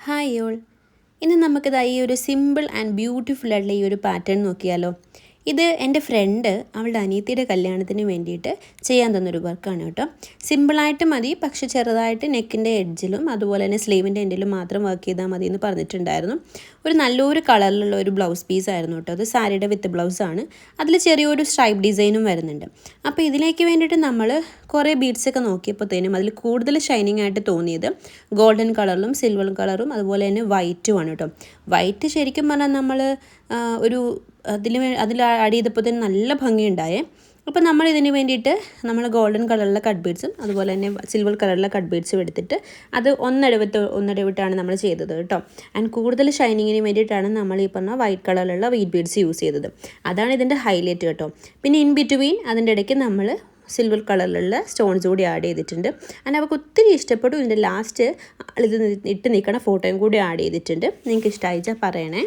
Hi all, ഇന്ന് നമുക്കിത് ഈ ഒരു സിമ്പിൾ ആൻഡ് ബ്യൂട്ടിഫുൾ ആയിട്ടുള്ള ഈ ഒരു പാറ്റേൺ നോക്കിയാലോ. ഇത് എൻ്റെ ഫ്രണ്ട് അവളുടെ അനിയത്തിയുടെ കല്യാണത്തിന് വേണ്ടിയിട്ട് ചെയ്യാൻ തന്നൊരു വർക്കാണ് കേട്ടോ. സിമ്പിളായിട്ട് മതി, പക്ഷെ ചെറുതായിട്ട് നെക്കിൻ്റെ എഡ്ജിലും അതുപോലെ തന്നെ സ്ലീവിൻ്റെ എൻഡിലും മാത്രം വർക്ക് ചെയ്താൽ മതി എന്ന് പറഞ്ഞിട്ടുണ്ടായിരുന്നു. ഒരു നല്ലൊരു കളറിലുള്ള ഒരു ബ്ലൗസ് പീസായിരുന്നു കേട്ടോ. അത് സാരിയുടെ വിത്ത് ബ്ലൗസാണ്. അതിൽ ചെറിയൊരു സ്ട്രൈപ്പ് ഡിസൈനും വരുന്നുണ്ട്. അപ്പോൾ ഇതിലേക്ക് വേണ്ടിയിട്ട് നമ്മൾ കുറേ ബീഡ്സൊക്കെ നോക്കിയപ്പോഴത്തേനും അതിൽ കൂടുതൽ ഷൈനിങ് ആയിട്ട് തോന്നിയത് ഗോൾഡൻ കളറിലും സിൽവർ കളറും അതുപോലെ തന്നെ വൈറ്റുമാണ് കേട്ടോ. വൈറ്റ് ശരിക്കും പറഞ്ഞാൽ നമ്മൾ അതിൽ ആഡ് ചെയ്തപ്പോഴത്തേനും നല്ല ഭംഗിയുണ്ടായേ. അപ്പോൾ നമ്മൾ ഇതിന് വേണ്ടിയിട്ട് നമ്മൾ ഗോൾഡൻ കളറിലെ കട്ട് ബീഡ്സും അതുപോലെ തന്നെ സിൽവർ കളറിലെ കട്ട് ബീഡ്സും എടുത്തിട്ട് അത് ഒന്നിടവിട്ടാണ് നമ്മൾ ചെയ്തത് കേട്ടോ. ആൻഡ് കൂടുതൽ ഷൈനിങ്ങിന് വേണ്ടിയിട്ടാണ് നമ്മൾ ഈ പറഞ്ഞ വൈറ്റ് കളറിലുള്ള വീറ്റ് ബീഡ്സ് യൂസ് ചെയ്തത്. അതാണ് ഇതിൻ്റെ ഹൈലൈറ്റ് കേട്ടോ. പിന്നെ ഇൻ ബിറ്റ്വീൻ അതിൻ്റെ ഇടയ്ക്ക് നമ്മൾ സിൽവർ കളറിലുള്ള സ്റ്റോൺസ് കൂടി ആഡ് ചെയ്തിട്ടുണ്ട്. ആൻഡ് അവർക്ക് ഒത്തിരി ഇഷ്ടപ്പെട്ടു. ഇതിൻ്റെ ലാസ്റ്റ് ഇത് ഇട്ട് നിൽക്കണ ഫോട്ടോയും കൂടി ആഡ് ചെയ്തിട്ടുണ്ട്. നിങ്ങൾക്ക് ഇഷ്ടമായിച്ചാൽ പറയണേ.